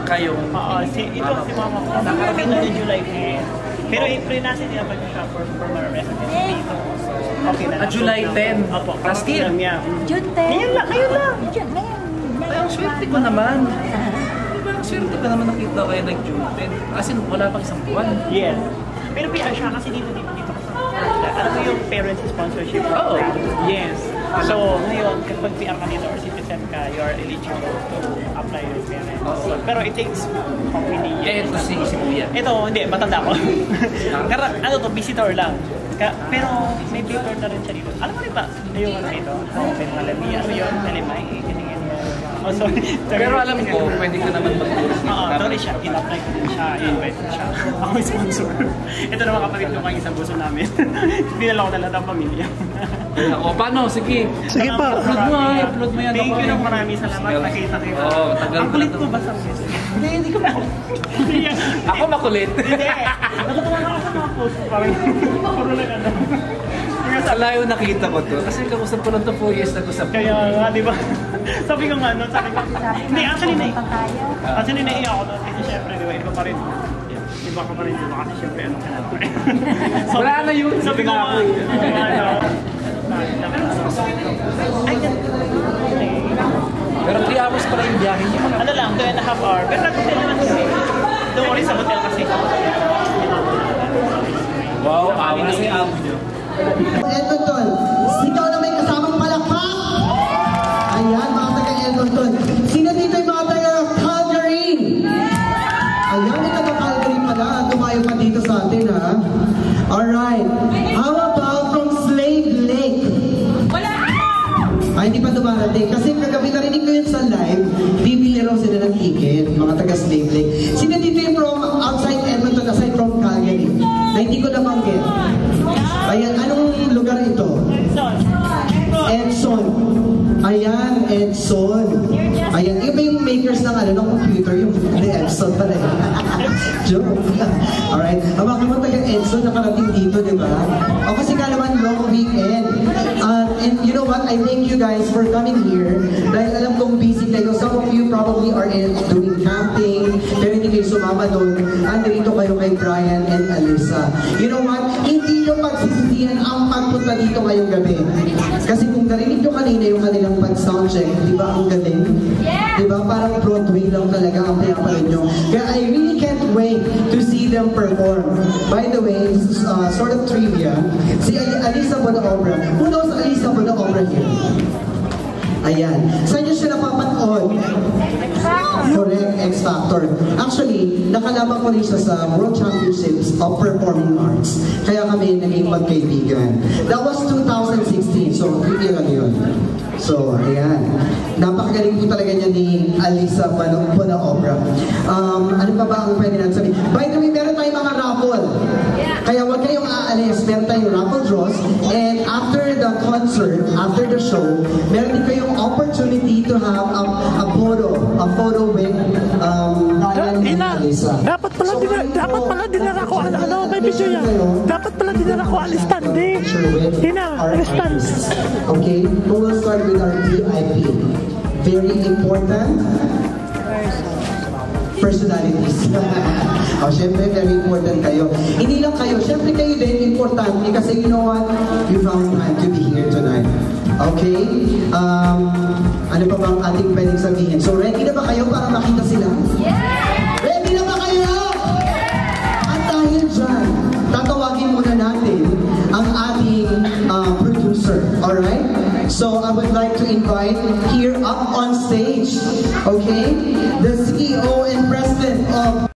kayong... Oo, ito si mama ko. Nakarating na yung July 10. Pero April na siya mag-shop for my residence dito. Okay na. July 10? Opo. Last year? June 10? Ngayon lang, ngayon lang. Ay, ang swerte ko naman. Diba, ang swerte ko naman nakita kayo nag-June 10. As in, wala pang isang buwan. Yes. Pero PR siya kasi dito ko sa... Alam mo yung parents sponsorship program? Yes. So, ngayon, kapag PR ka dito or citizen ka, you are eligible to apply your parents. Pero it takes how many years? Ito si Kuya. Ito, hindi, matanda ko. Pero ano to, visitor lang. Pero may paper na rin siya dito. Alam mo rin ba? Yung ano ito? May mga labi. Ano yun? Talimay? Oh, sorry. Pero alam ko, pwede ka naman mag-tourist. Oo, tuloy siya. In-apply ko din siya. In-invite ko siya. Ako yung sponsor. Ito naman kapatid ko kang isang gusto namin. Pinala ko na lahat ang pamilya. O, paano? Sige. Sige pa. Upload mo yan. Thank you ng maraming salamat. Nakita kayo. Oo, tagal. Ang kulit ko ba sa mga? Hindi ko makulit. Ako makulit. Hindi. Natutuwa na ako sa mga post. Parang puro na ano. Sa layo nakita ko to. Kasi kausap ko lang to 4 years na kusap. Kaya nga, di ba? Sabi ko nga, no? Sabi ko, hindi, actually naiiyak ako doon. Kasi syempre, di ba, iba pa rin. Iba ka pa rin, di ba? Kasi syempre, ano ka na. Wala na yun. Sabi ko nga, ay, pero 3 hours pala yung biyahe niyo. ano lang, 2.5 hours. Pero nag-hotel naman kasi. Don't worry sa hotel kasi. Wow, awa na si amo niyo. Edmonton, sigaw na may kasamang palakpak. Ayan, mga taga-Edmonton. Sino dito yung mga taga-Calgary? Ayan, may taga-Calgary pala. Tumayo pa dito sa atin, ha? Alright. How about from Slave Lake? Wala! Ay, hindi pa dumarating. Kasi kagabi narinig ko yun sa live, bibili raw sila ng ticket, mga taga-Slave Lake. Sino dito yung from outside Edmonton, aside from Calgary? Na hindi ko nabanggit. Ayan, anong lugar ito? Edson. Ayan, Edson. Ayan, iba yung makers ng, ng computer, yung Edson pala. Joke. Alright. Bakit mo taga Edson nakarating dito, di ba? O kasi ka naman long weekend. And you know what? I thank you guys for coming here. Dahil alam kong busy kayo. Some of you probably are doing camping. Pero hindi kayo sumama doon. Andito kayo kay Brian and Alyssa. You know what? Hindi nyo pagsisisihan ang pagpunta dito ngayong gabi. Kasi kung narinig nyo kanina yung kanilang pag-soundcheck, di ba ang galing? Di ba? Parang Broadway lang talaga ang pinapanood nyo. Kaya I really can't wait to see them perform. By the way, sort of trivia, si Alyssa Bonaobra. Who knows Alyssa Bonaobra here? Ayan. Saan nyo siya napapanood? Correct, X Factor. Actually, nakalaban ko rin siya sa World Championships of Performing Arts. Kaya kami naging magkaibigan. That was 2016, so 3 years lang yun. So, ayan. Napakagaling po talaga niya ni Alyssa Bonaobra. Ano pa ba ang pwede natin sabihin? By the way, meron tayong mga raffle. Kaya huwag kayong aalis. Meron tayong raffle draws. And after the concert, after the show, meron din kayong opportunity to have a photo with Brian and Alyssa. Dapat pala dinara ko may video yan. Dapat pala dinara ko alistande. Alistande. Okay, we will start with our VIP. Very important personalities. Siyempre, very important kayo. Hindi lang kayo, siyempre kayo din importante kasi you know what? You found time to be here tonight. Okay? Ano pa ba ang ating pwedeng sabihin? So, ready na ba kayo para makita sila? Yeah! Ready na ba kayo? Yeah! At dahil dyan, tatawagin muna natin ang ating producer. Alright? So, I would like to invite here up on stage, okay, the CEO and President of